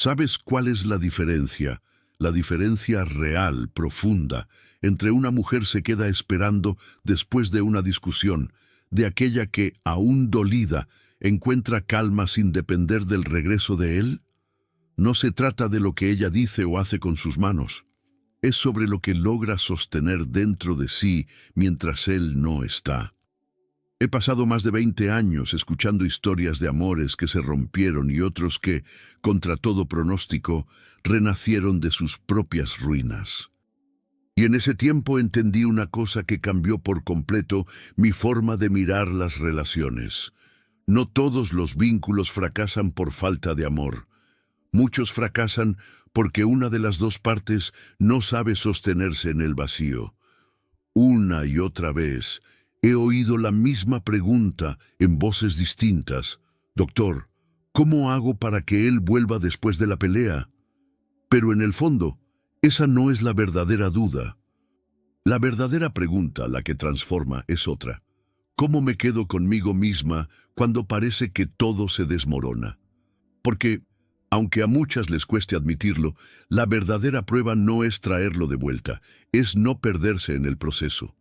¿Sabes cuál es la diferencia? La diferencia real, profunda, entre una mujer se queda esperando después de una discusión, de aquella que, aún dolida, encuentra calma sin depender del regreso de él. No se trata de lo que ella dice o hace con sus manos. Es sobre lo que logra sostener dentro de sí mientras él no está. He pasado más de 20 años escuchando historias de amores que se rompieron y otros que, contra todo pronóstico, renacieron de sus propias ruinas. Y en ese tiempo entendí una cosa que cambió por completo mi forma de mirar las relaciones. No todos los vínculos fracasan por falta de amor. Muchos fracasan porque una de las dos partes no sabe sostenerse en el vacío. Una y otra vez he oído la misma pregunta en voces distintas. Doctor, ¿cómo hago para que él vuelva después de la pelea? Pero en el fondo, esa no es la verdadera duda. La verdadera pregunta, la que transforma, es otra. ¿Cómo me quedo conmigo misma cuando parece que todo se desmorona? Porque, aunque a muchas les cueste admitirlo, la verdadera prueba no es traerlo de vuelta, es no perderse en el proceso.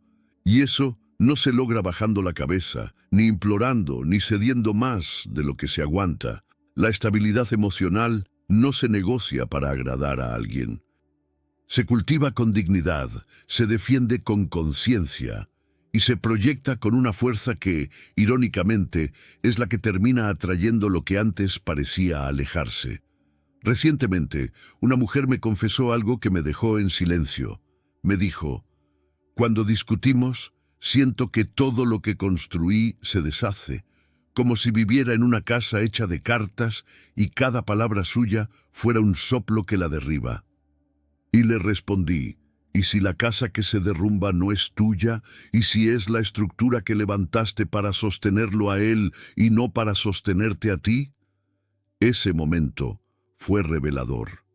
Y eso no se logra bajando la cabeza, ni implorando, ni cediendo más de lo que se aguanta. La estabilidad emocional no se negocia para agradar a alguien. Se cultiva con dignidad, se defiende con conciencia y se proyecta con una fuerza que, irónicamente, es la que termina atrayendo lo que antes parecía alejarse. Recientemente, una mujer me confesó algo que me dejó en silencio. Me dijo: cuando discutimos, siento que todo lo que construí se deshace, como si viviera en una casa hecha de cartas y cada palabra suya fuera un soplo que la derriba. Y le respondí: ¿y si la casa que se derrumba no es tuya? ¿Y si es la estructura que levantaste para sostenerlo a él y no para sostenerte a ti? Ese momento fue revelador.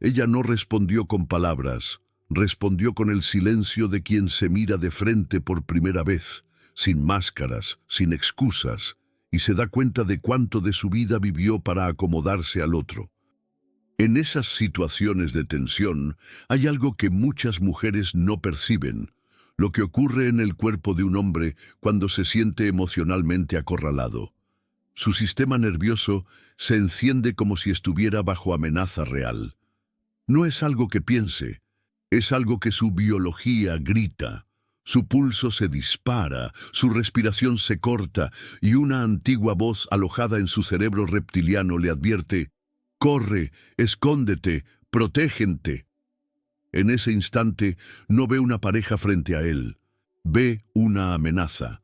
Ella no respondió con palabras, respondió con el silencio de quien se mira de frente por primera vez, sin máscaras, sin excusas, y se da cuenta de cuánto de su vida vivió para acomodarse al otro. En esas situaciones de tensión hay algo que muchas mujeres no perciben, lo que ocurre en el cuerpo de un hombre cuando se siente emocionalmente acorralado. Su sistema nervioso se enciende como si estuviera bajo amenaza real. No es algo que piense, es algo que su biología grita. Su pulso se dispara, su respiración se corta y una antigua voz alojada en su cerebro reptiliano le advierte: corre, escóndete, protégente. En ese instante no ve una pareja frente a él, ve una amenaza.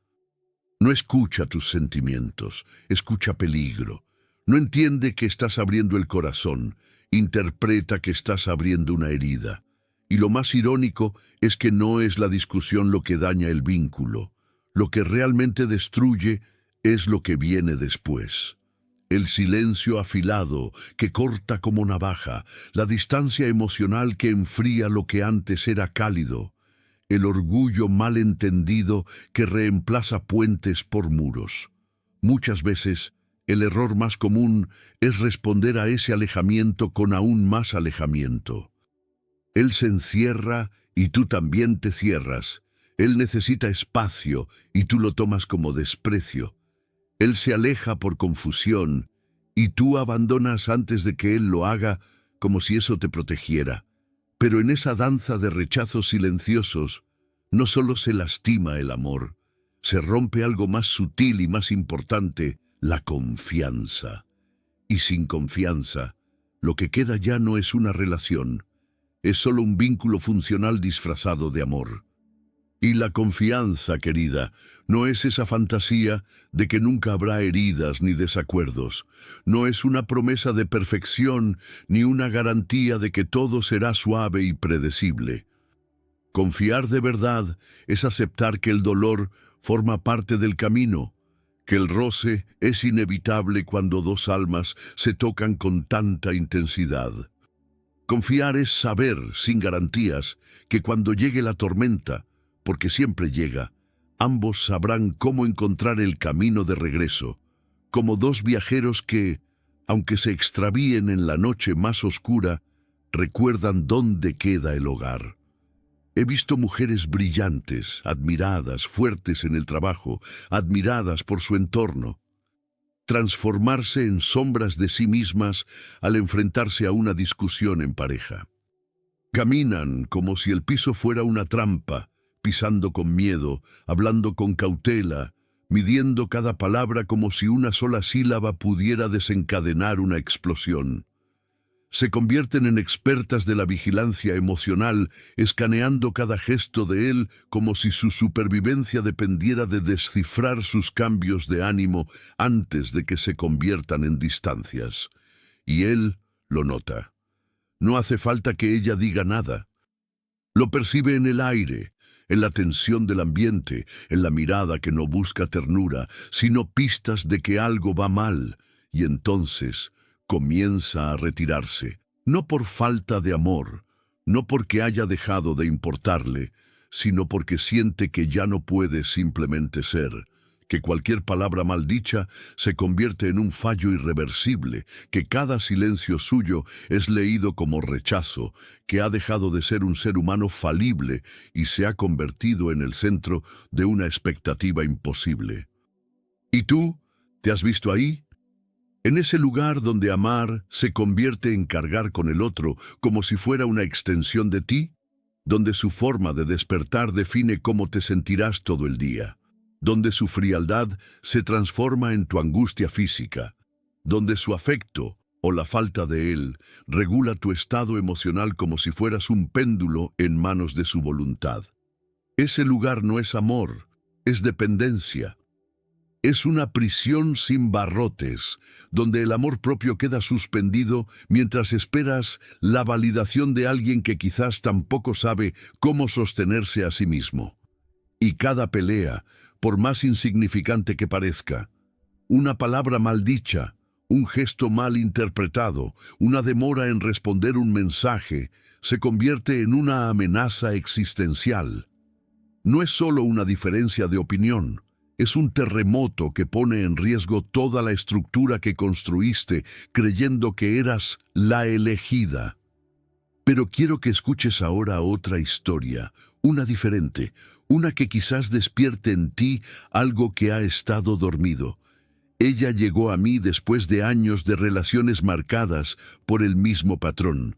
No escucha tus sentimientos, escucha peligro. No entiende que estás abriendo el corazón, interpreta que estás abriendo una herida. Y lo más irónico es que no es la discusión lo que daña el vínculo. Lo que realmente destruye es lo que viene después. El silencio afilado que corta como navaja, la distancia emocional que enfría lo que antes era cálido, el orgullo malentendido que reemplaza puentes por muros. Muchas veces, el error más común es responder a ese alejamiento con aún más alejamiento. Él se encierra y tú también te cierras. Él necesita espacio y tú lo tomas como desprecio. Él se aleja por confusión y tú abandonas antes de que él lo haga, como si eso te protegiera. Pero en esa danza de rechazos silenciosos, no solo se lastima el amor, se rompe algo más sutil y más importante: la confianza. Y sin confianza, lo que queda ya no es una relación, es solo un vínculo funcional disfrazado de amor. Y la confianza, querida, no es esa fantasía de que nunca habrá heridas ni desacuerdos. No es una promesa de perfección ni una garantía de que todo será suave y predecible. Confiar de verdad es aceptar que el dolor forma parte del camino, que el roce es inevitable cuando dos almas se tocan con tanta intensidad. Confiar es saber, sin garantías, que cuando llegue la tormenta, porque siempre llega, ambos sabrán cómo encontrar el camino de regreso, como dos viajeros que, aunque se extravíen en la noche más oscura, recuerdan dónde queda el hogar. He visto mujeres brillantes, admiradas, fuertes en el trabajo, admiradas por su entorno, transformarse en sombras de sí mismas al enfrentarse a una discusión en pareja. Caminan como si el piso fuera una trampa, pisando con miedo, hablando con cautela, midiendo cada palabra como si una sola sílaba pudiera desencadenar una explosión. Se convierten en expertas de la vigilancia emocional, escaneando cada gesto de él como si su supervivencia dependiera de descifrar sus cambios de ánimo antes de que se conviertan en distancias. Y él lo nota. No hace falta que ella diga nada. Lo percibe en el aire, en la tensión del ambiente, en la mirada que no busca ternura, sino pistas de que algo va mal, y entonces comienza a retirarse, no por falta de amor, no porque haya dejado de importarle, sino porque siente que ya no puede simplemente ser, que cualquier palabra maldicha se convierte en un fallo irreversible, que cada silencio suyo es leído como rechazo, que ha dejado de ser un ser humano falible y se ha convertido en el centro de una expectativa imposible. ¿Y tú? ¿Te has visto ahí? En ese lugar donde amar se convierte en cargar con el otro como si fuera una extensión de ti, donde su forma de despertar define cómo te sentirás todo el día, donde su frialdad se transforma en tu angustia física, donde su afecto o la falta de él regula tu estado emocional como si fueras un péndulo en manos de su voluntad. Ese lugar no es amor, es dependencia. Es una prisión sin barrotes, donde el amor propio queda suspendido mientras esperas la validación de alguien que quizás tampoco sabe cómo sostenerse a sí mismo. Y cada pelea, por más insignificante que parezca, una palabra mal dicha, un gesto mal interpretado, una demora en responder un mensaje, se convierte en una amenaza existencial. No es solo una diferencia de opinión. Es un terremoto que pone en riesgo toda la estructura que construiste, creyendo que eras la elegida. Pero quiero que escuches ahora otra historia, una diferente, una que quizás despierte en ti algo que ha estado dormido. Ella llegó a mí después de años de relaciones marcadas por el mismo patrón.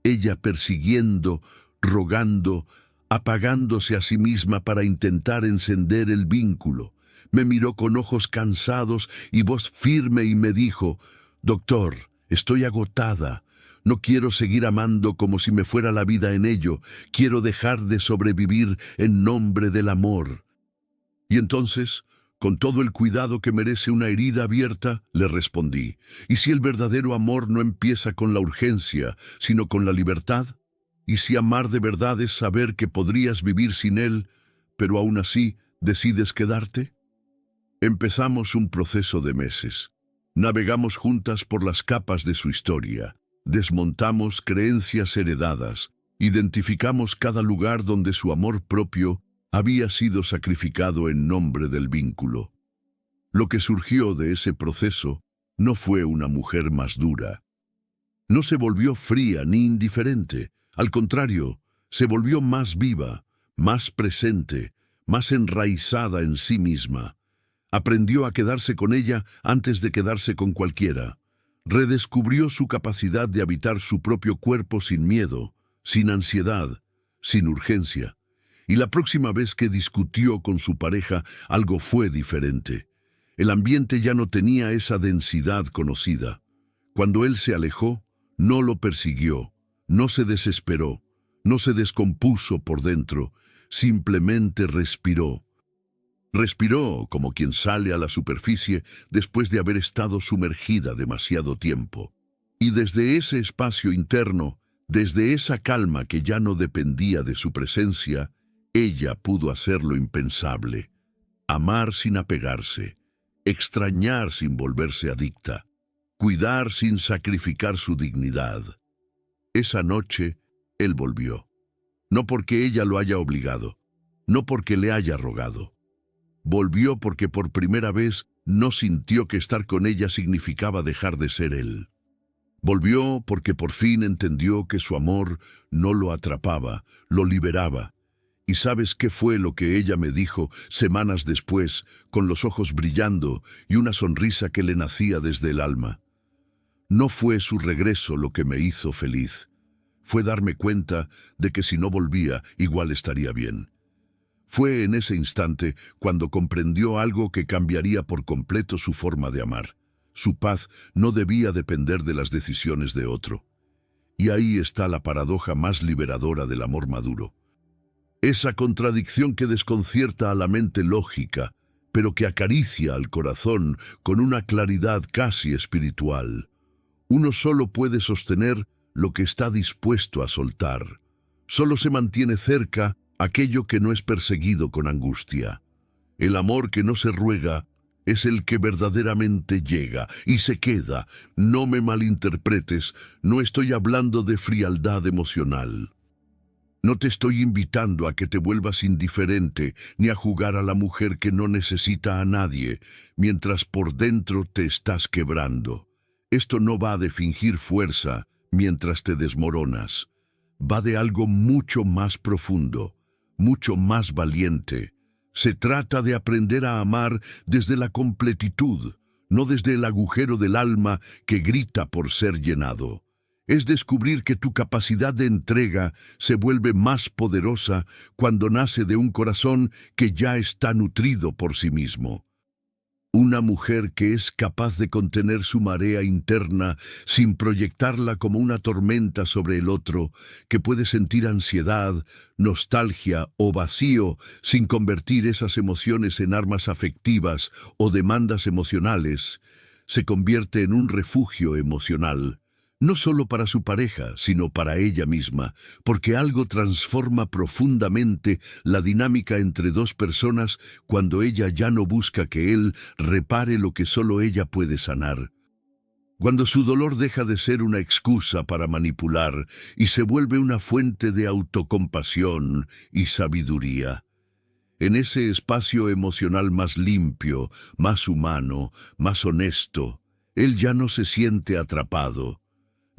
Ella persiguiendo, rogando, apagándose a sí misma para intentar encender el vínculo. Me miró con ojos cansados y voz firme y me dijo: «Doctor, estoy agotada. No quiero seguir amando como si me fuera la vida en ello. Quiero dejar de sobrevivir en nombre del amor». Y entonces, con todo el cuidado que merece una herida abierta, le respondí: «¿Y si el verdadero amor no empieza con la urgencia, sino con la libertad? ¿Y si amar de verdad es saber que podrías vivir sin él, pero aún así decides quedarte?» Empezamos un proceso de meses. Navegamos juntas por las capas de su historia, desmontamos creencias heredadas, identificamos cada lugar donde su amor propio había sido sacrificado en nombre del vínculo. Lo que surgió de ese proceso no fue una mujer más dura. No se volvió fría ni indiferente, al contrario, se volvió más viva, más presente, más enraizada en sí misma. Aprendió a quedarse con ella antes de quedarse con cualquiera. Redescubrió su capacidad de habitar su propio cuerpo sin miedo, sin ansiedad, sin urgencia. Y la próxima vez que discutió con su pareja, algo fue diferente. El ambiente ya no tenía esa densidad conocida. Cuando él se alejó, no lo persiguió, no se desesperó, no se descompuso por dentro, simplemente respiró. Respiró como quien sale a la superficie después de haber estado sumergida demasiado tiempo. Y desde ese espacio interno, desde esa calma que ya no dependía de su presencia, ella pudo hacer lo impensable: amar sin apegarse, extrañar sin volverse adicta, cuidar sin sacrificar su dignidad. Esa noche, él volvió. No porque ella lo haya obligado, no porque le haya rogado. Volvió porque por primera vez no sintió que estar con ella significaba dejar de ser él. Volvió porque por fin entendió que su amor no lo atrapaba, lo liberaba. ¿Y sabes qué fue lo que ella me dijo semanas después, con los ojos brillando y una sonrisa que le nacía desde el alma? No fue su regreso lo que me hizo feliz. Fue darme cuenta de que si no volvía, igual estaría bien. Fue en ese instante cuando comprendió algo que cambiaría por completo su forma de amar. Su paz no debía depender de las decisiones de otro. Y ahí está la paradoja más liberadora del amor maduro. Esa contradicción que desconcierta a la mente lógica, pero que acaricia al corazón con una claridad casi espiritual. Uno solo puede sostener lo que está dispuesto a soltar. Solo se mantiene cerca aquello que no es perseguido con angustia. El amor que no se ruega es el que verdaderamente llega y se queda. No me malinterpretes, no estoy hablando de frialdad emocional. No te estoy invitando a que te vuelvas indiferente ni a jugar a la mujer que no necesita a nadie, mientras por dentro te estás quebrando. Esto no va de fingir fuerza mientras te desmoronas. Va de algo mucho más profundo, mucho más valiente. Se trata de aprender a amar desde la completitud, no desde el agujero del alma que grita por ser llenado. Es descubrir que tu capacidad de entrega se vuelve más poderosa cuando nace de un corazón que ya está nutrido por sí mismo. Una mujer que es capaz de contener su marea interna sin proyectarla como una tormenta sobre el otro, que puede sentir ansiedad, nostalgia o vacío sin convertir esas emociones en armas afectivas o demandas emocionales, se convierte en un refugio emocional. No solo para su pareja, sino para ella misma, porque algo transforma profundamente la dinámica entre dos personas cuando ella ya no busca que él repare lo que solo ella puede sanar. Cuando su dolor deja de ser una excusa para manipular y se vuelve una fuente de autocompasión y sabiduría. En ese espacio emocional más limpio, más humano, más honesto, él ya no se siente atrapado.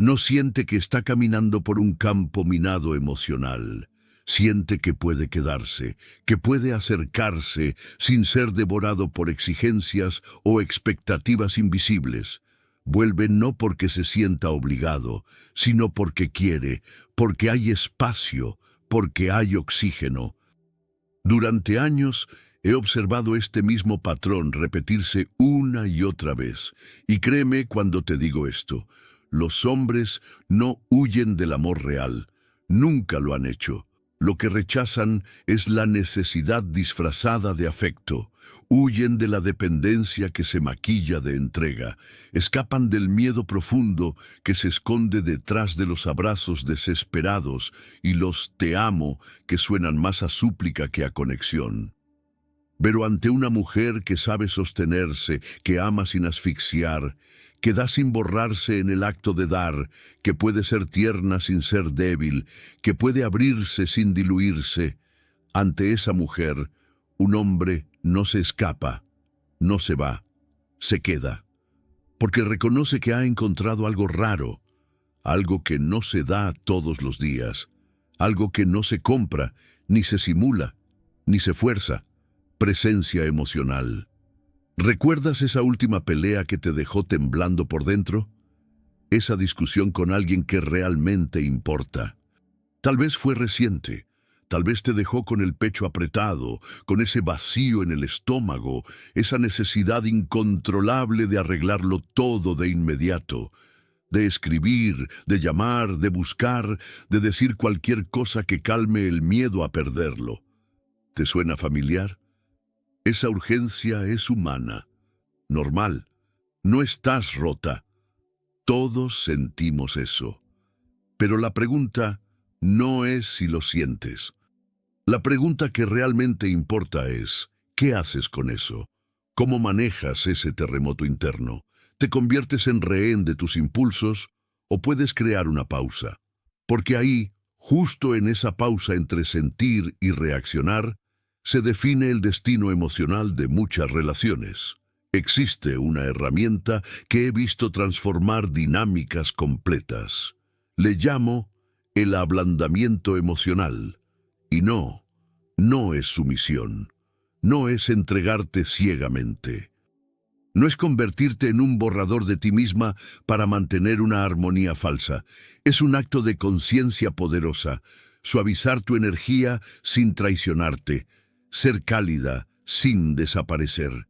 No siente que está caminando por un campo minado emocional. Siente que puede quedarse, que puede acercarse sin ser devorado por exigencias o expectativas invisibles. Vuelve no porque se sienta obligado, sino porque quiere, porque hay espacio, porque hay oxígeno. Durante años he observado este mismo patrón repetirse una y otra vez. Y créeme cuando te digo esto. Los hombres no huyen del amor real, nunca lo han hecho. Lo que rechazan es la necesidad disfrazada de afecto. Huyen de la dependencia que se maquilla de entrega. Escapan del miedo profundo que se esconde detrás de los abrazos desesperados y los te amo que suenan más a súplica que a conexión. Pero ante una mujer que sabe sostenerse, que ama sin asfixiar, que da sin borrarse en el acto de dar, que puede ser tierna sin ser débil, que puede abrirse sin diluirse, ante esa mujer, un hombre no se escapa, no se va, se queda, porque reconoce que ha encontrado algo raro, algo que no se da todos los días, algo que no se compra, ni se simula, ni se fuerza. Presencia emocional. ¿Recuerdas esa última pelea que te dejó temblando por dentro? Esa discusión con alguien que realmente importa. Tal vez fue reciente, tal vez te dejó con el pecho apretado, con ese vacío en el estómago, esa necesidad incontrolable de arreglarlo todo de inmediato, de escribir, de llamar, de buscar, de decir cualquier cosa que calme el miedo a perderlo. ¿Te suena familiar? Esa urgencia es humana, normal. No estás rota. Todos sentimos eso. Pero la pregunta no es si lo sientes. La pregunta que realmente importa es, ¿qué haces con eso? ¿Cómo manejas ese terremoto interno? ¿Te conviertes en rehén de tus impulsos o puedes crear una pausa? Porque ahí, justo en esa pausa entre sentir y reaccionar, se define el destino emocional de muchas relaciones. Existe una herramienta que he visto transformar dinámicas completas. Le llamo el ablandamiento emocional. Y no es sumisión. No es entregarte ciegamente. No es convertirte en un borrador de ti misma para mantener una armonía falsa. Es un acto de conciencia poderosa. Suavizar tu energía sin traicionarte. Ser cálida sin desaparecer.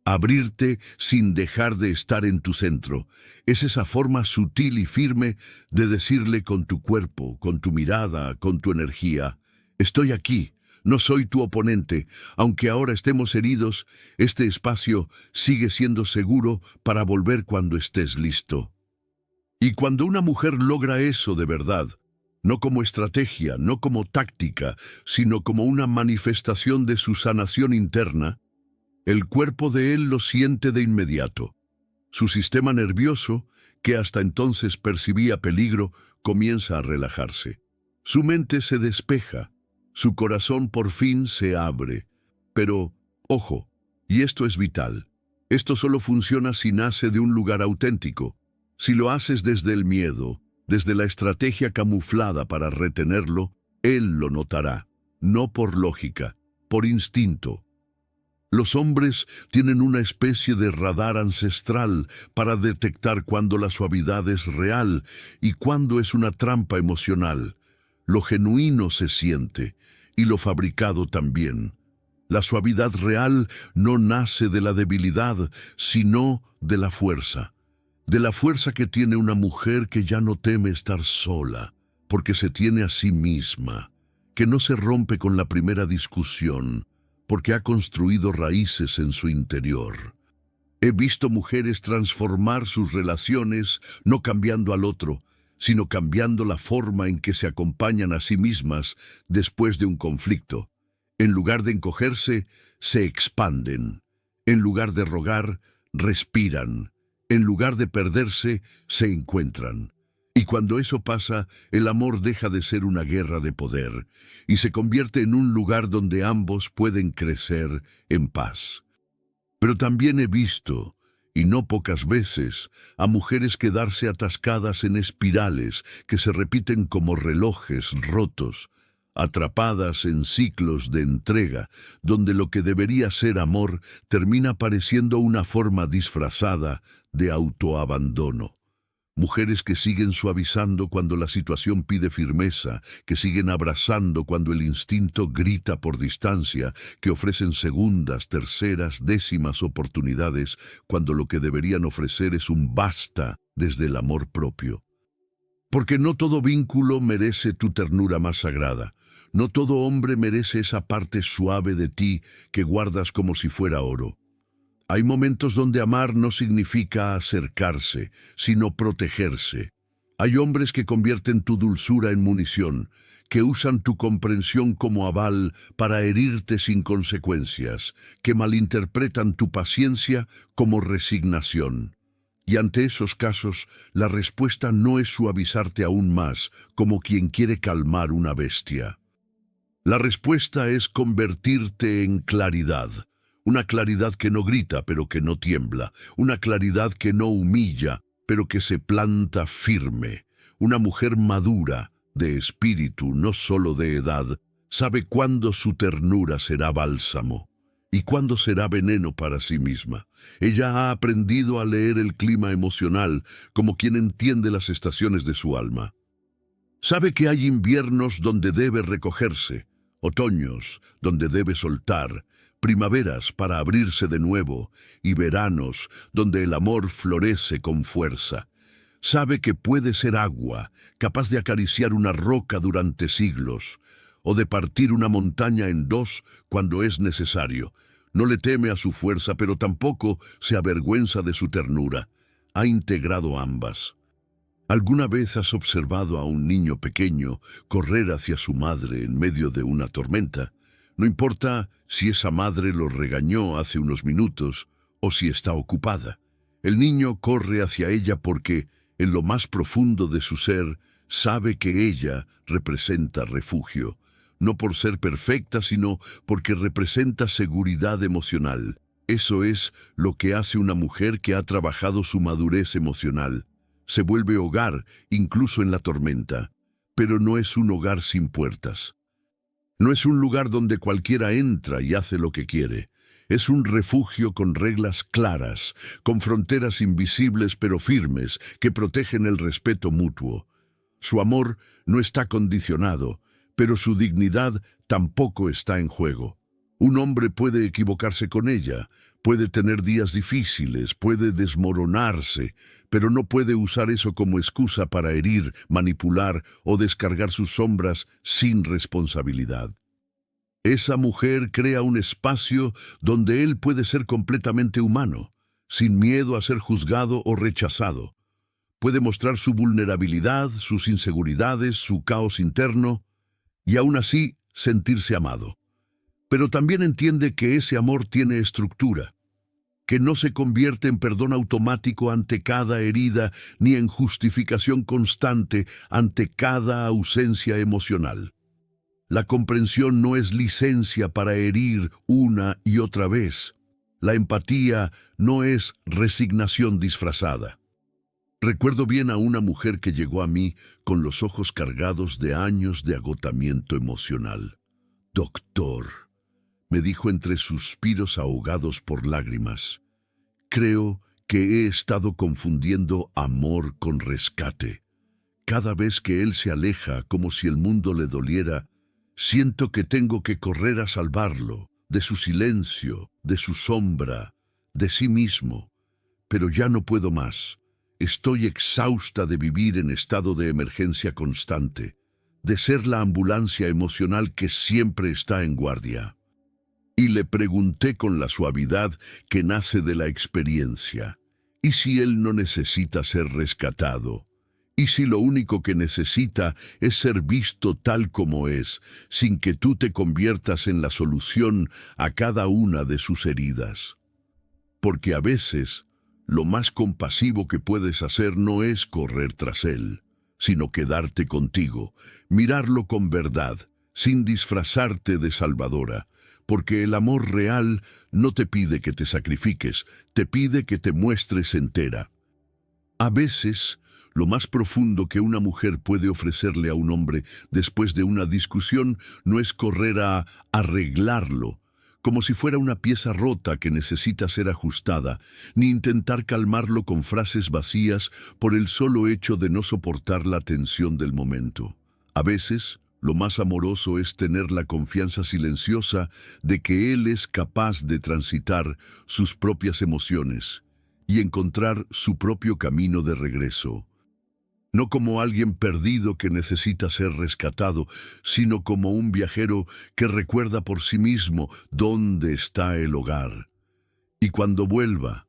Abrirte sin dejar de estar en tu centro. Es esa forma sutil y firme de decirle con tu cuerpo, con tu mirada, con tu energía: estoy aquí, no soy tu oponente. Aunque ahora estemos heridos, este espacio sigue siendo seguro para volver cuando estés listo. Y cuando una mujer logra eso de verdad, no como estrategia, no como táctica, sino como una manifestación de su sanación interna, el cuerpo de él lo siente de inmediato. Su sistema nervioso, que hasta entonces percibía peligro, comienza a relajarse. Su mente se despeja. Su corazón por fin se abre. Pero, ojo, y esto es vital, esto solo funciona si nace de un lugar auténtico. Si lo haces desde el miedo, desde la estrategia camuflada para retenerlo, él lo notará, no por lógica, por instinto. Los hombres tienen una especie de radar ancestral para detectar cuando la suavidad es real y cuando es una trampa emocional. Lo genuino se siente, y lo fabricado también. La suavidad real no nace de la debilidad, sino de la fuerza. De la fuerza que tiene una mujer que ya no teme estar sola, porque se tiene a sí misma, que no se rompe con la primera discusión, porque ha construido raíces en su interior. He visto mujeres transformar sus relaciones no cambiando al otro, sino cambiando la forma en que se acompañan a sí mismas después de un conflicto. En lugar de encogerse, se expanden. En lugar de rogar, respiran. En lugar de perderse, se encuentran. Y cuando eso pasa, el amor deja de ser una guerra de poder y se convierte en un lugar donde ambos pueden crecer en paz. Pero también he visto, y no pocas veces, a mujeres quedarse atascadas en espirales que se repiten como relojes rotos, atrapadas en ciclos de entrega, donde lo que debería ser amor termina pareciendo una forma disfrazada de autoabandono. Mujeres que siguen suavizando cuando la situación pide firmeza, que siguen abrazando cuando el instinto grita por distancia, que ofrecen segundas, terceras, décimas oportunidades cuando lo que deberían ofrecer es un basta desde el amor propio. Porque no todo vínculo merece tu ternura más sagrada. No todo hombre merece esa parte suave de ti que guardas como si fuera oro. Hay momentos donde amar no significa acercarse, sino protegerse. Hay hombres que convierten tu dulzura en munición, que usan tu comprensión como aval para herirte sin consecuencias, que malinterpretan tu paciencia como resignación. Y ante esos casos, la respuesta no es suavizarte aún más, como quien quiere calmar una bestia. La respuesta es convertirte en claridad. Una claridad que no grita, pero que no tiembla. Una claridad que no humilla, pero que se planta firme. Una mujer madura, de espíritu, no solo de edad, sabe cuándo su ternura será bálsamo y cuándo será veneno para sí misma. Ella ha aprendido a leer el clima emocional como quien entiende las estaciones de su alma. Sabe que hay inviernos donde debe recogerse, otoños donde debe soltar, primaveras para abrirse de nuevo y veranos donde el amor florece con fuerza. Sabe que puede ser agua, capaz de acariciar una roca durante siglos, o de partir una montaña en dos cuando es necesario. No le teme a su fuerza, pero tampoco se avergüenza de su ternura. Ha integrado ambas. ¿Alguna vez has observado a un niño pequeño correr hacia su madre en medio de una tormenta? No importa si esa madre lo regañó hace unos minutos o si está ocupada. El niño corre hacia ella porque, en lo más profundo de su ser, sabe que ella representa refugio, no por ser perfecta, sino porque representa seguridad emocional. Eso es lo que hace una mujer que ha trabajado su madurez emocional. Se vuelve hogar, incluso en la tormenta. Pero no es un hogar sin puertas. No es un lugar donde cualquiera entra y hace lo que quiere. Es un refugio con reglas claras, con fronteras invisibles pero firmes, que protegen el respeto mutuo. Su amor no está condicionado, pero su dignidad tampoco está en juego. Un hombre puede equivocarse con ella, puede tener días difíciles, puede desmoronarse, pero no puede usar eso como excusa para herir, manipular o descargar sus sombras sin responsabilidad. Esa mujer crea un espacio donde él puede ser completamente humano, sin miedo a ser juzgado o rechazado. Puede mostrar su vulnerabilidad, sus inseguridades, su caos interno, y aún así sentirse amado. Pero también entiende que ese amor tiene estructura, que no se convierte en perdón automático ante cada herida, ni en justificación constante ante cada ausencia emocional. La comprensión no es licencia para herir una y otra vez. La empatía no es resignación disfrazada. Recuerdo bien a una mujer que llegó a mí con los ojos cargados de años de agotamiento emocional. «Doctor», me dijo entre suspiros ahogados por lágrimas, «creo que he estado confundiendo amor con rescate. Cada vez que él se aleja como si el mundo le doliera, siento que tengo que correr a salvarlo, de su silencio, de su sombra, de sí mismo. Pero ya no puedo más. Estoy exhausta de vivir en estado de emergencia constante, de ser la ambulancia emocional que siempre está en guardia». Y le pregunté con la suavidad que nace de la experiencia, ¿y si él no necesita ser rescatado? ¿Y si lo único que necesita es ser visto tal como es, sin que tú te conviertas en la solución a cada una de sus heridas? Porque a veces, lo más compasivo que puedes hacer no es correr tras él, sino quedarte contigo, mirarlo con verdad, sin disfrazarte de salvadora, porque el amor real no te pide que te sacrifiques, te pide que te muestres entera. A veces, lo más profundo que una mujer puede ofrecerle a un hombre después de una discusión no es correr a arreglarlo, como si fuera una pieza rota que necesita ser ajustada, ni intentar calmarlo con frases vacías por el solo hecho de no soportar la tensión del momento. A veces, lo más amoroso es tener la confianza silenciosa de que él es capaz de transitar sus propias emociones y encontrar su propio camino de regreso. No como alguien perdido que necesita ser rescatado, sino como un viajero que recuerda por sí mismo dónde está el hogar. Y cuando vuelva,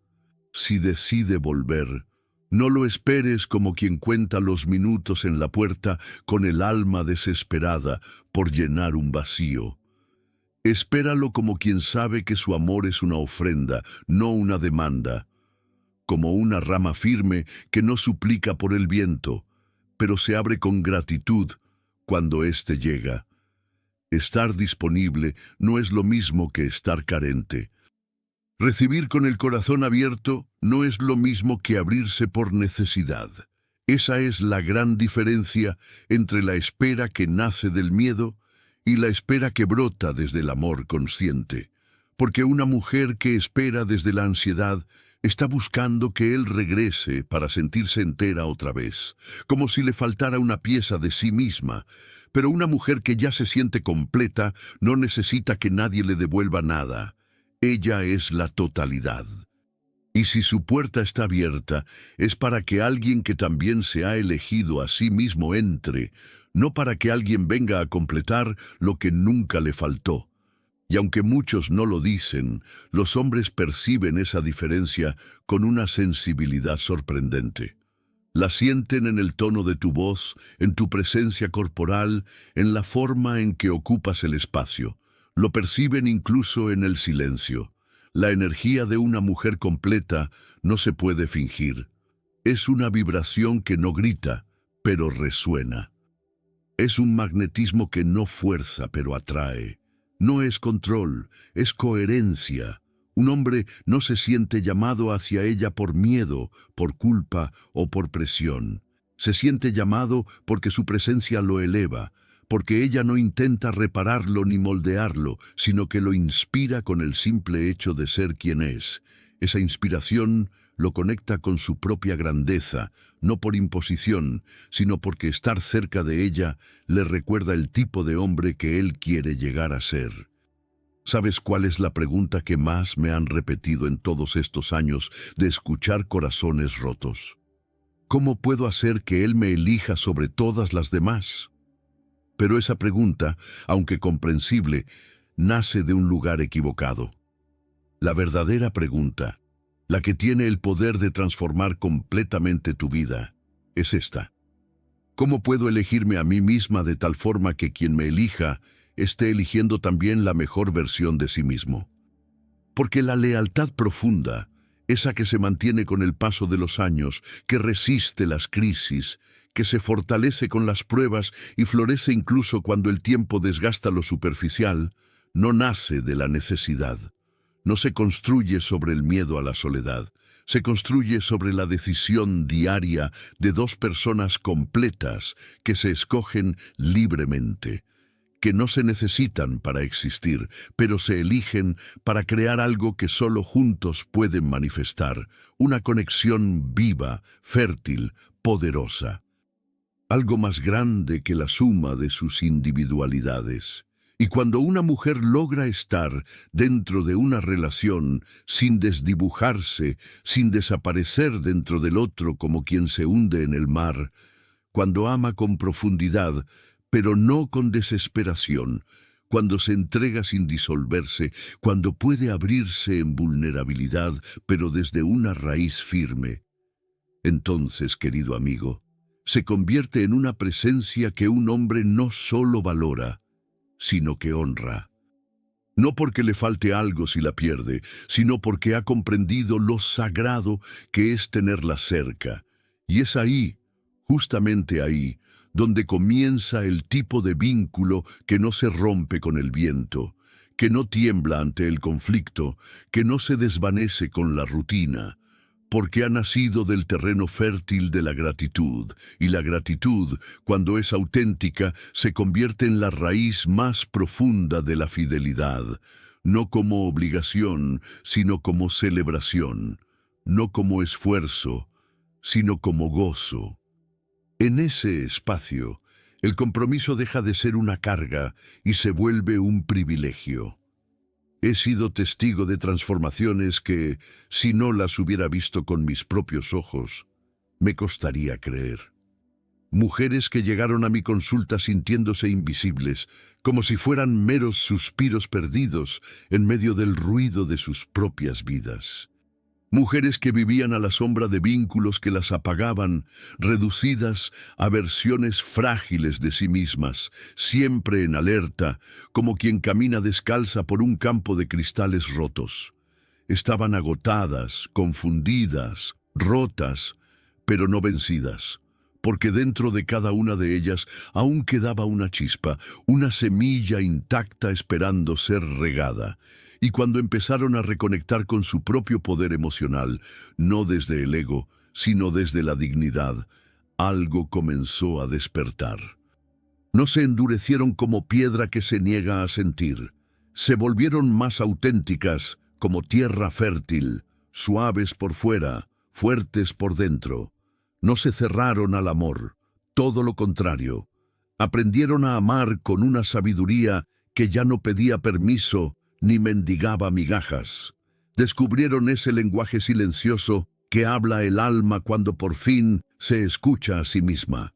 si decide volver, no lo esperes como quien cuenta los minutos en la puerta con el alma desesperada por llenar un vacío. Espéralo como quien sabe que su amor es una ofrenda, no una demanda, como una rama firme que no suplica por el viento, pero se abre con gratitud cuando éste llega. Estar disponible no es lo mismo que estar carente. Recibir con el corazón abierto no es lo mismo que abrirse por necesidad. Esa es la gran diferencia entre la espera que nace del miedo y la espera que brota desde el amor consciente. Porque una mujer que espera desde la ansiedad está buscando que él regrese para sentirse entera otra vez, como si le faltara una pieza de sí misma. Pero una mujer que ya se siente completa no necesita que nadie le devuelva nada. Ella es la totalidad. Y si su puerta está abierta, es para que alguien que también se ha elegido a sí mismo entre, no para que alguien venga a completar lo que nunca le faltó. Y aunque muchos no lo dicen, los hombres perciben esa diferencia con una sensibilidad sorprendente. La sienten en el tono de tu voz, en tu presencia corporal, en la forma en que ocupas el espacio. Lo perciben incluso en el silencio. La energía de una mujer completa no se puede fingir. Es una vibración que no grita, pero resuena. Es un magnetismo que no fuerza, pero atrae. No es control, es coherencia. Un hombre no se siente llamado hacia ella por miedo, por culpa o por presión. Se siente llamado porque su presencia lo eleva, porque ella no intenta repararlo ni moldearlo, sino que lo inspira con el simple hecho de ser quien es. Esa inspiración lo conecta con su propia grandeza, no por imposición, sino porque estar cerca de ella le recuerda el tipo de hombre que él quiere llegar a ser. ¿Sabes cuál es la pregunta que más me han repetido en todos estos años de escuchar corazones rotos? ¿Cómo puedo hacer que él me elija sobre todas las demás? Pero esa pregunta, aunque comprensible, nace de un lugar equivocado. La verdadera pregunta, la que tiene el poder de transformar completamente tu vida, es esta. ¿Cómo puedo elegirme a mí misma de tal forma que quien me elija esté eligiendo también la mejor versión de sí mismo? Porque la lealtad profunda, esa que se mantiene con el paso de los años, que resiste las crisis, que se fortalece con las pruebas y florece incluso cuando el tiempo desgasta lo superficial, no nace de la necesidad. No se construye sobre el miedo a la soledad, se construye sobre la decisión diaria de dos personas completas que se escogen libremente, que no se necesitan para existir, pero se eligen para crear algo que solo juntos pueden manifestar, una conexión viva, fértil, poderosa. Algo más grande que la suma de sus individualidades. Y cuando una mujer logra estar dentro de una relación sin desdibujarse, sin desaparecer dentro del otro como quien se hunde en el mar, cuando ama con profundidad, pero no con desesperación, cuando se entrega sin disolverse, cuando puede abrirse en vulnerabilidad, pero desde una raíz firme, entonces, querido amigo, se convierte en una presencia que un hombre no solo valora, sino que honra. No porque le falte algo si la pierde, sino porque ha comprendido lo sagrado que es tenerla cerca. Y es ahí, justamente ahí, donde comienza el tipo de vínculo que no se rompe con el viento, que no tiembla ante el conflicto, que no se desvanece con la rutina, porque ha nacido del terreno fértil de la gratitud, y la gratitud, cuando es auténtica, se convierte en la raíz más profunda de la fidelidad, no como obligación, sino como celebración, no como esfuerzo, sino como gozo. En ese espacio, el compromiso deja de ser una carga y se vuelve un privilegio. He sido testigo de transformaciones que, si no las hubiera visto con mis propios ojos, me costaría creer. Mujeres que llegaron a mi consulta sintiéndose invisibles, como si fueran meros suspiros perdidos en medio del ruido de sus propias vidas. Mujeres que vivían a la sombra de vínculos que las apagaban, reducidas a versiones frágiles de sí mismas, siempre en alerta, como quien camina descalza por un campo de cristales rotos. Estaban agotadas, confundidas, rotas, pero no vencidas, porque dentro de cada una de ellas aún quedaba una chispa, una semilla intacta esperando ser regada. Y cuando empezaron a reconectar con su propio poder emocional, no desde el ego, sino desde la dignidad, algo comenzó a despertar. No se endurecieron como piedra que se niega a sentir. Se volvieron más auténticas, como tierra fértil, suaves por fuera, fuertes por dentro. No se cerraron al amor, todo lo contrario. Aprendieron a amar con una sabiduría que ya no pedía permiso ni mendigaba migajas. Descubrieron ese lenguaje silencioso que habla el alma cuando por fin se escucha a sí misma.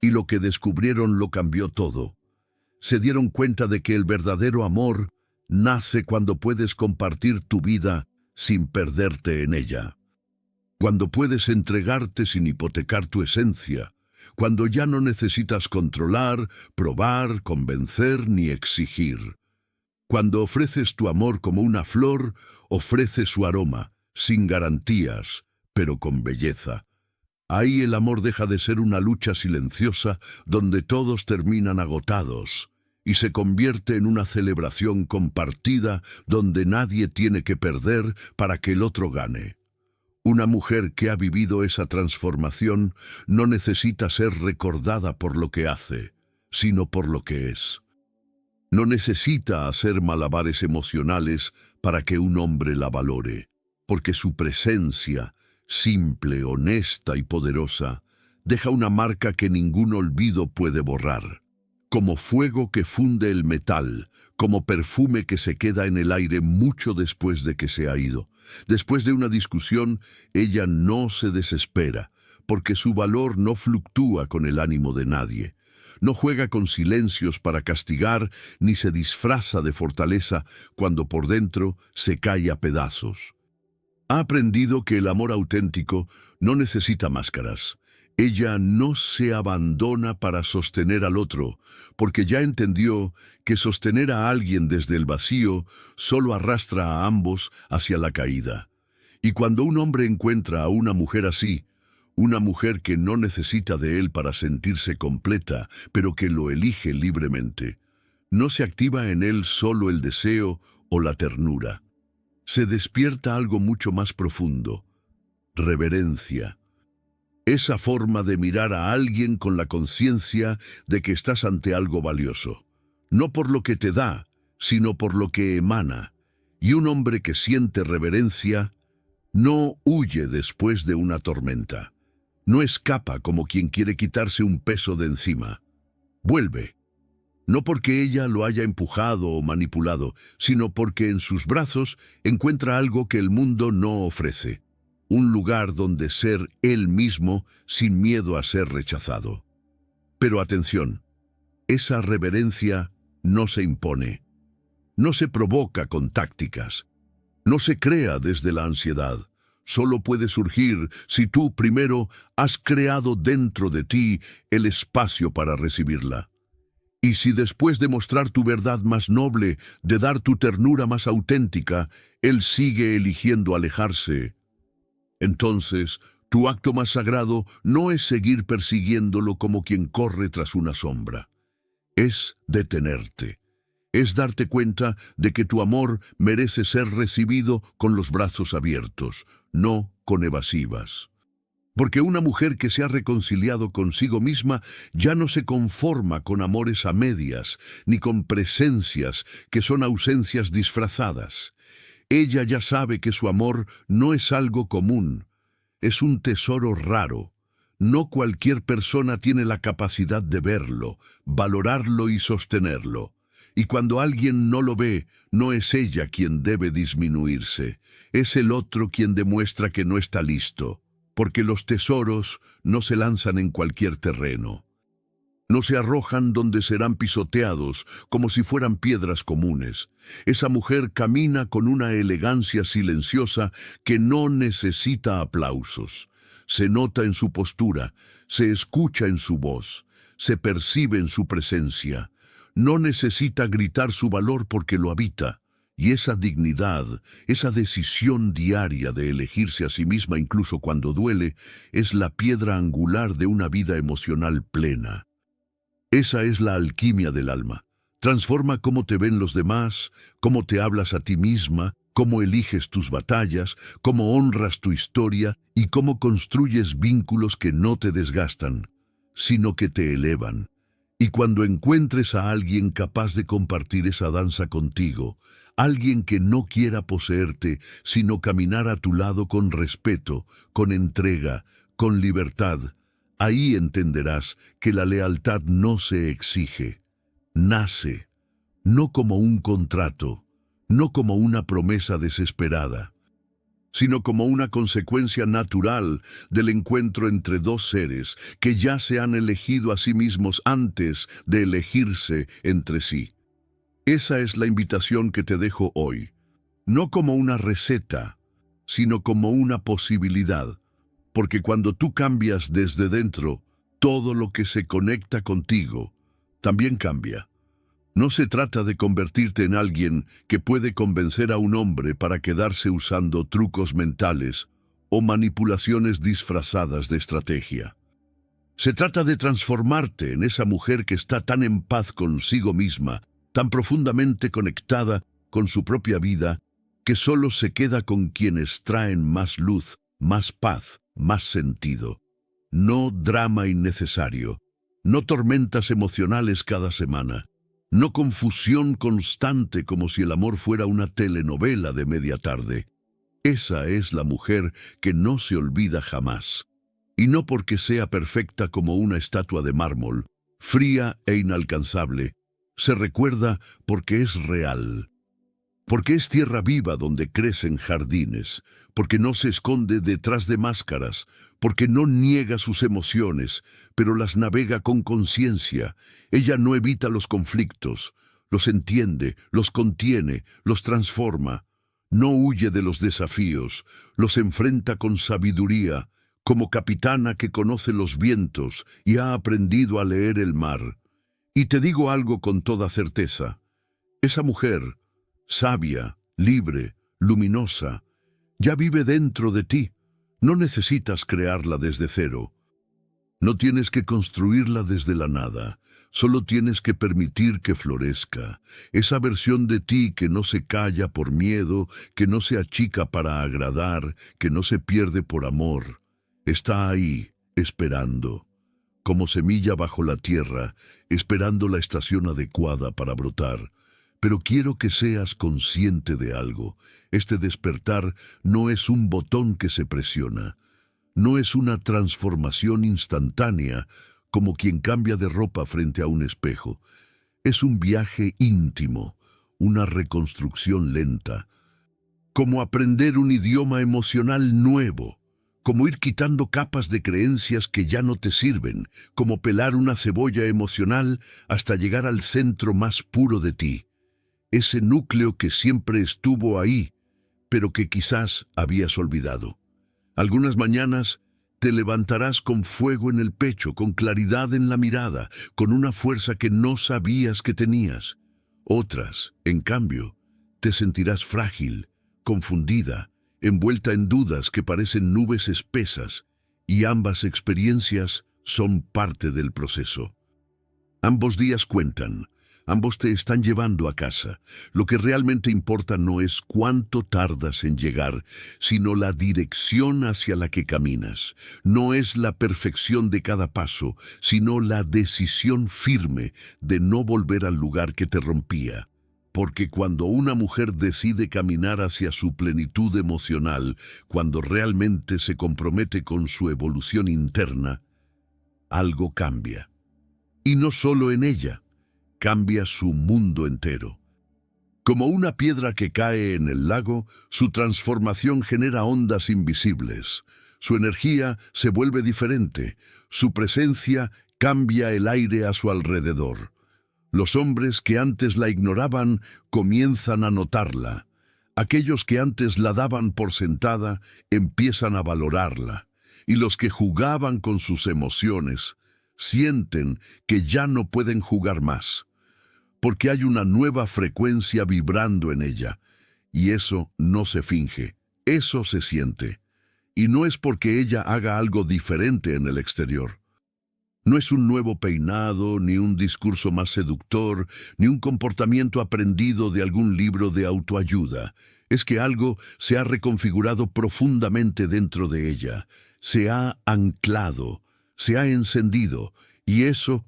Y lo que descubrieron lo cambió todo. Se dieron cuenta de que el verdadero amor nace cuando puedes compartir tu vida sin perderte en ella. Cuando puedes entregarte sin hipotecar tu esencia. Cuando ya no necesitas controlar, probar, convencer ni exigir. Cuando ofreces tu amor como una flor, ofrece su aroma, sin garantías, pero con belleza. Ahí el amor deja de ser una lucha silenciosa donde todos terminan agotados y se convierte en una celebración compartida donde nadie tiene que perder para que el otro gane. Una mujer que ha vivido esa transformación no necesita ser recordada por lo que hace, sino por lo que es. No necesita hacer malabares emocionales para que un hombre la valore, porque su presencia, simple, honesta y poderosa, deja una marca que ningún olvido puede borrar. Como fuego que funde el metal, como perfume que se queda en el aire mucho después de que se ha ido. Después de una discusión, ella no se desespera, porque su valor no fluctúa con el ánimo de nadie. No juega con silencios para castigar, ni se disfraza de fortaleza cuando por dentro se cae a pedazos. Ha aprendido que el amor auténtico no necesita máscaras. Ella no se abandona para sostener al otro, porque ya entendió que sostener a alguien desde el vacío solo arrastra a ambos hacia la caída. Y cuando un hombre encuentra a una mujer así, una mujer que no necesita de él para sentirse completa, pero que lo elige libremente, no se activa en él solo el deseo o la ternura. Se despierta algo mucho más profundo: reverencia. Esa forma de mirar a alguien con la conciencia de que estás ante algo valioso, no por lo que te da, sino por lo que emana. Y un hombre que siente reverencia no huye después de una tormenta. No escapa como quien quiere quitarse un peso de encima. Vuelve, no porque ella lo haya empujado o manipulado, sino porque en sus brazos encuentra algo que el mundo no ofrece. Un lugar donde ser él mismo sin miedo a ser rechazado. Pero atención, esa reverencia no se impone, no se provoca con tácticas, no se crea desde la ansiedad. Solo puede surgir si tú primero has creado dentro de ti el espacio para recibirla. Y si después de mostrar tu verdad más noble, de dar tu ternura más auténtica, él sigue eligiendo alejarse, entonces tu acto más sagrado no es seguir persiguiéndolo como quien corre tras una sombra. Es detenerte. Es darte cuenta de que tu amor merece ser recibido con los brazos abiertos, no con evasivas. Porque una mujer que se ha reconciliado consigo misma ya no se conforma con amores a medias, ni con presencias que son ausencias disfrazadas. Ella ya sabe que su amor no es algo común, es un tesoro raro. No cualquier persona tiene la capacidad de verlo, valorarlo y sostenerlo. Y cuando alguien no lo ve, no es ella quien debe disminuirse, es el otro quien demuestra que no está listo, porque los tesoros no se lanzan en cualquier terreno. No se arrojan donde serán pisoteados como si fueran piedras comunes. Esa mujer camina con una elegancia silenciosa que no necesita aplausos. Se nota en su postura, se escucha en su voz, se percibe en su presencia. No necesita gritar su valor porque lo habita. Y esa dignidad, esa decisión diaria de elegirse a sí misma incluso cuando duele, es la piedra angular de una vida emocional plena. Esa es la alquimia del alma. Transforma cómo te ven los demás, cómo te hablas a ti misma, cómo eliges tus batallas, cómo honras tu historia y cómo construyes vínculos que no te desgastan, sino que te elevan. Y cuando encuentres a alguien capaz de compartir esa danza contigo, alguien que no quiera poseerte, sino caminar a tu lado con respeto, con entrega, con libertad, ahí entenderás que la lealtad no se exige, nace, no como un contrato, no como una promesa desesperada, sino como una consecuencia natural del encuentro entre dos seres que ya se han elegido a sí mismos antes de elegirse entre sí. Esa es la invitación que te dejo hoy, no como una receta, sino como una posibilidad. Porque cuando tú cambias desde dentro, todo lo que se conecta contigo también cambia. No se trata de convertirte en alguien que puede convencer a un hombre para quedarse usando trucos mentales o manipulaciones disfrazadas de estrategia. Se trata de transformarte en esa mujer que está tan en paz consigo misma, tan profundamente conectada con su propia vida, que solo se queda con quienes traen más luz, más paz, más sentido. No drama innecesario, no tormentas emocionales cada semana, no confusión constante como si el amor fuera una telenovela de media tarde. Esa es la mujer que no se olvida jamás. Y no porque sea perfecta como una estatua de mármol, fría e inalcanzable, se recuerda porque es real. Porque es tierra viva donde crecen jardines, porque no se esconde detrás de máscaras, porque no niega sus emociones, pero las navega con conciencia. Ella no evita los conflictos, los entiende, los contiene, los transforma. No huye de los desafíos, los enfrenta con sabiduría, como capitana que conoce los vientos y ha aprendido a leer el mar. Y te digo algo con toda certeza, esa mujer, sabia, libre, luminosa, ya vive dentro de ti. No necesitas crearla desde cero. No tienes que construirla desde la nada. Solo tienes que permitir que florezca. Esa versión de ti que no se calla por miedo, que no se achica para agradar, que no se pierde por amor. Está ahí, esperando, como semilla bajo la tierra, esperando la estación adecuada para brotar. Pero quiero que seas consciente de algo. Este despertar no es un botón que se presiona. No es una transformación instantánea, como quien cambia de ropa frente a un espejo. Es un viaje íntimo, una reconstrucción lenta. Como aprender un idioma emocional nuevo. Como ir quitando capas de creencias que ya no te sirven. Como pelar una cebolla emocional hasta llegar al centro más puro de ti. Ese núcleo que siempre estuvo ahí, pero que quizás habías olvidado. Algunas mañanas te levantarás con fuego en el pecho, con claridad en la mirada, con una fuerza que no sabías que tenías. Otras, en cambio, te sentirás frágil, confundida, envuelta en dudas que parecen nubes espesas, y ambas experiencias son parte del proceso. Ambos días cuentan. Ambos te están llevando a casa. Lo que realmente importa no es cuánto tardas en llegar, sino la dirección hacia la que caminas. No es la perfección de cada paso, sino la decisión firme de no volver al lugar que te rompía. Porque cuando una mujer decide caminar hacia su plenitud emocional, cuando realmente se compromete con su evolución interna, algo cambia. Y no solo en ella. Cambia su mundo entero. Como una piedra que cae en el lago, su transformación genera ondas invisibles. Su energía se vuelve diferente. Su presencia cambia el aire a su alrededor. Los hombres que antes la ignoraban comienzan a notarla. Aquellos que antes la daban por sentada empiezan a valorarla. Y los que jugaban con sus emociones sienten que ya no pueden jugar más, porque hay una nueva frecuencia vibrando en ella, y eso no se finge, eso se siente, y no es porque ella haga algo diferente en el exterior. No es un nuevo peinado, ni un discurso más seductor, ni un comportamiento aprendido de algún libro de autoayuda. Es que algo se ha reconfigurado profundamente dentro de ella, se ha anclado, se ha encendido, y eso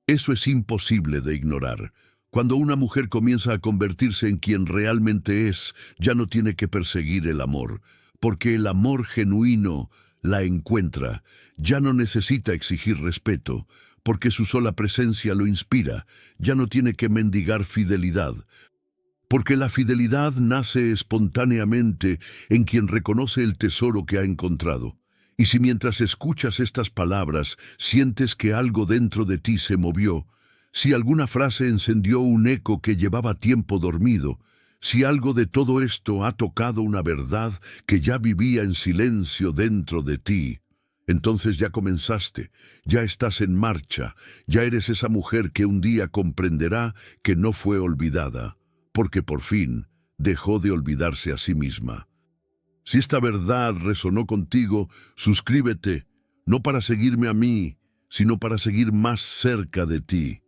es imposible de ignorar. Cuando una mujer comienza a convertirse en quien realmente es, ya no tiene que perseguir el amor, porque el amor genuino la encuentra. Ya no necesita exigir respeto, porque su sola presencia lo inspira. Ya no tiene que mendigar fidelidad, porque la fidelidad nace espontáneamente en quien reconoce el tesoro que ha encontrado. Y si mientras escuchas estas palabras sientes que algo dentro de ti se movió, si alguna frase encendió un eco que llevaba tiempo dormido, si algo de todo esto ha tocado una verdad que ya vivía en silencio dentro de ti, entonces ya comenzaste, ya estás en marcha, ya eres esa mujer que un día comprenderá que no fue olvidada, porque por fin dejó de olvidarse a sí misma. Si esta verdad resonó contigo, suscríbete, no para seguirme a mí, sino para seguir más cerca de ti.